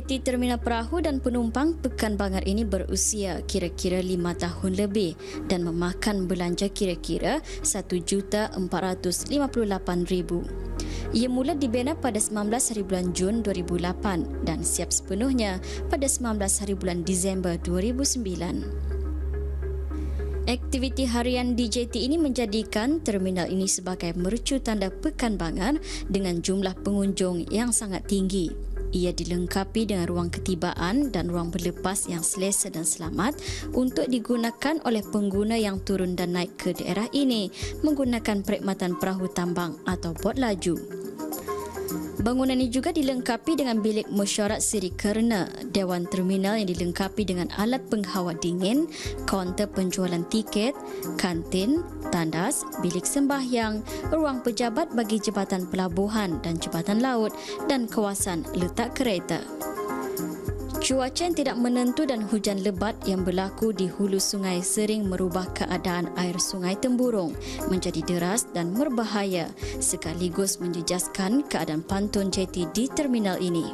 Jeti Terminal Perahu dan Penumpang Pekan Bangar ini berusia kira-kira 5 tahun lebih dan memakan belanja kira-kira RM1,458,000. Ia mula dibina pada 19 hari bulan Jun 2008 dan siap sepenuhnya pada 19 hari bulan Disember 2009. Aktiviti harian di Jeti ini menjadikan terminal ini sebagai mercu tanda Pekan Bangar dengan jumlah pengunjung yang sangat tinggi. Ia dilengkapi dengan ruang ketibaan dan ruang berlepas yang selesa dan selamat untuk digunakan oleh pengguna yang turun dan naik ke daerah ini menggunakan perkhidmatan perahu tambang atau bot laju. Bangunan ini juga dilengkapi dengan bilik mesyuarat siri kerna, dewan terminal yang dilengkapi dengan alat penghawa dingin, kaunter penjualan tiket, kantin, tandas, bilik sembahyang, ruang pejabat bagi jabatan pelabuhan dan jabatan laut dan kawasan letak kereta. Cuaca yang tidak menentu dan hujan lebat yang berlaku di hulu sungai sering merubah keadaan air sungai Temburong menjadi deras dan berbahaya sekaligus menjejaskan keadaan pantun jeti di terminal ini.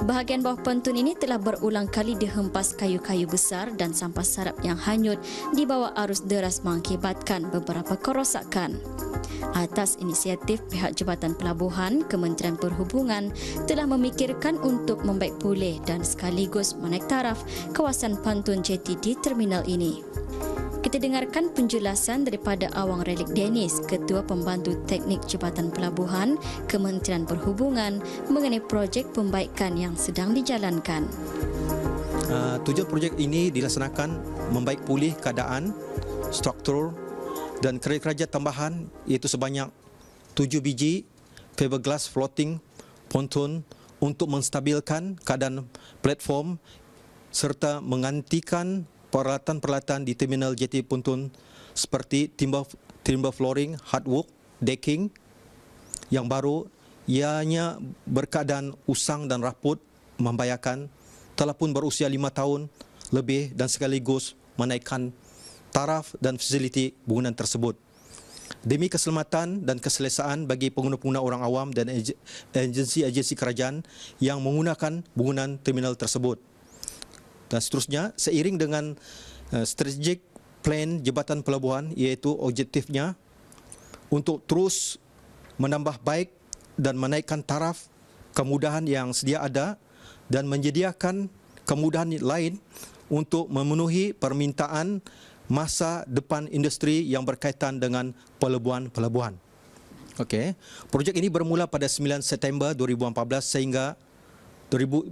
Bahagian bawah pantun ini telah berulang kali dihempas kayu-kayu besar dan sampah sarap yang hanyut di bawah arus deras mengakibatkan beberapa kerosakan. Atas inisiatif pihak Jabatan Pelabuhan, Kementerian Perhubungan telah memikirkan untuk membaik pulih dan sekaligus menaik taraf kawasan pantun jeti di terminal ini. Kita dengarkan penjelasan daripada Awang Relik Dennis, Ketua Pembantu Teknik Jabatan Pelabuhan, Kementerian Perhubungan mengenai projek pembaikan yang sedang dijalankan. Tujuan projek ini dilaksanakan membaik pulih keadaan struktur dan kerja tambahan iaitu sebanyak 7 biji fiberglass floating ponton untuk menstabilkan keadaan platform serta menggantikan peralatan-peralatan di terminal jeti ponton seperti timber flooring, hardwood, decking yang baru ianya berkeadaan usang dan raput membahayakan telah pun berusia 5 tahun lebih dan sekaligus menaikkan taraf dan fasiliti bangunan tersebut. Demi keselamatan dan keselesaan bagi pengguna-pengguna orang awam dan agensi-agensi kerajaan yang menggunakan bangunan terminal tersebut. Dan seterusnya, seiring dengan strategic plan Jabatan Pelabuhan iaitu objektifnya untuk terus menambah baik dan menaikkan taraf kemudahan yang sedia ada dan menyediakan kemudahan lain untuk memenuhi permintaan masa depan industri yang berkaitan dengan pelabuhan-pelabuhan. Okey, projek ini bermula pada 9 September 2014 sehingga 27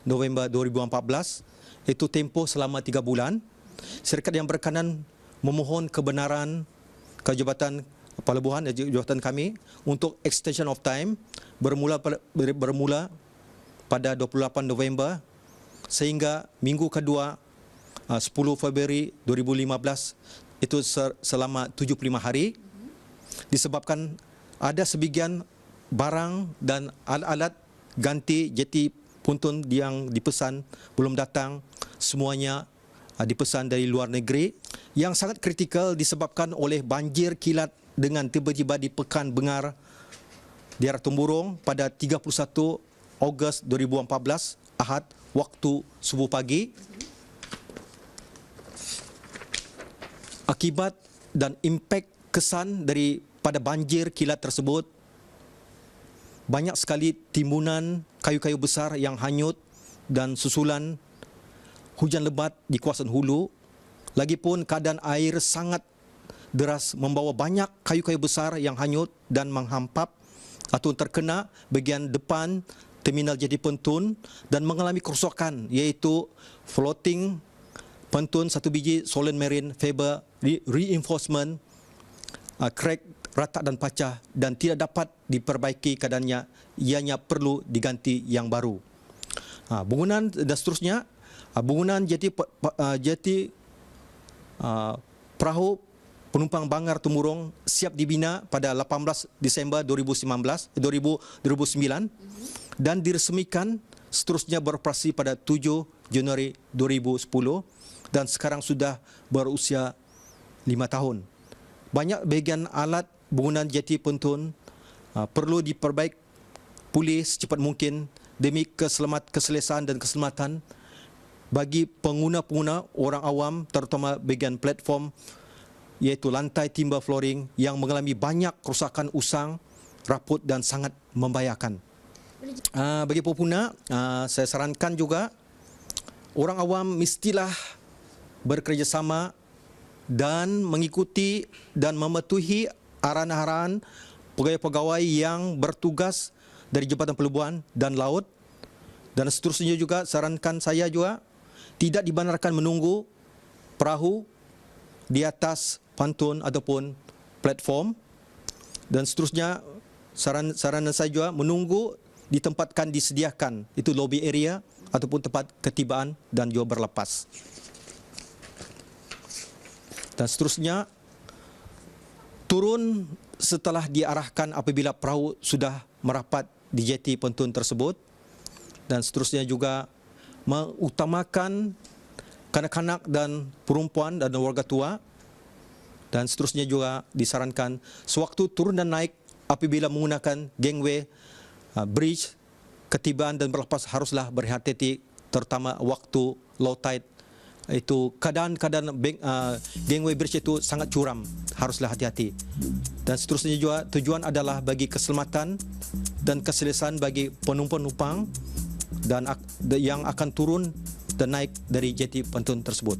November 2014, iaitu tempoh selama 3 bulan. Syarikat yang berkenan memohon kebenaran ke Jabatan Pelabuhan dan jabatan kami untuk extension of time bermula pada 28 November sehingga minggu kedua 10 Februari 2015, itu selama 75 hari, disebabkan ada sebahagian barang dan alat-alat ganti jeti ponton yang dipesan belum datang, semuanya dipesan dari luar negeri, yang sangat kritikal disebabkan oleh banjir kilat dengan tiba-tiba di Pekan Bangar daerah Temburong pada 31 Ogos 2014 Ahad waktu subuh pagi. Akibat dan impak kesan daripada banjir kilat tersebut, banyak sekali timbunan kayu-kayu besar yang hanyut dan susulan hujan lebat di kawasan hulu. Lagipun keadaan air sangat deras membawa banyak kayu-kayu besar yang hanyut dan menghampap atau terkena bahagian depan terminal jeti ponton dan mengalami kerosakan, iaitu floating ponton 1 biji, Solent Marine fiber reinforcement crack, retak dan pecah dan tidak dapat diperbaiki keadaannya, ianya perlu diganti yang baru. Bangunan dan seterusnya, bangunan jeti perahu penumpang Bangar Temburong siap dibina pada 18 Disember 2009 dan diresmikan seterusnya beroperasi pada 7 Januari 2010 dan sekarang sudah berusia 5 tahun. Banyak bahagian alat bangunan jeti ponton perlu diperbaik pulih secepat mungkin demi keselesaan dan keselamatan bagi pengguna-pengguna orang awam, terutama bahagian platform iaitu lantai timber flooring yang mengalami banyak kerusakan usang, raput dan sangat membahayakan. Bagi pengguna, saya sarankan juga orang awam mestilah bekerjasama dan mengikuti dan mematuhi arahan-arahan pegawai-pegawai yang bertugas dari Jabatan Pelabuhan dan Laut, dan seterusnya juga sarankan saya juga tidak dibenarkan menunggu perahu di atas pantun ataupun platform, dan seterusnya saranan saya juga menunggu ditempatkan disediakan itu lobby area ataupun tempat ketibaan dan juga berlepas. Dan seterusnya turun setelah diarahkan apabila perahu sudah merapat di jeti pantun tersebut, dan seterusnya juga mengutamakan kanak-kanak dan perempuan dan warga tua, dan seterusnya juga disarankan sewaktu turun dan naik apabila menggunakan gangway, bridge, ketibaan dan berlepas haruslah berhati-hati, terutama waktu low tide. Itu keadaan-keadaan gangway bridge itu sangat curam, haruslah hati-hati. Dan seterusnya juga tujuan adalah bagi keselamatan dan keselesaan bagi penumpang-penumpang dan yang akan turun dan naik dari jeti pantun tersebut.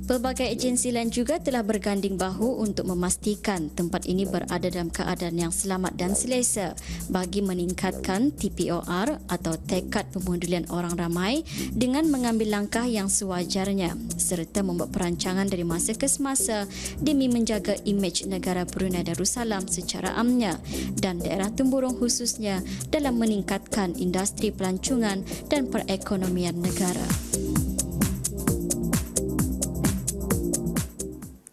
Pelbagai agensi lain juga telah berganding bahu untuk memastikan tempat ini berada dalam keadaan yang selamat dan selesa bagi meningkatkan TPOR atau tekad pemodulan orang ramai dengan mengambil langkah yang sewajarnya serta membuat perancangan dari masa ke semasa demi menjaga imej negara Brunei Darussalam secara amnya dan daerah temburung khususnya dalam meningkatkan industri pelancongan dan perekonomian negara.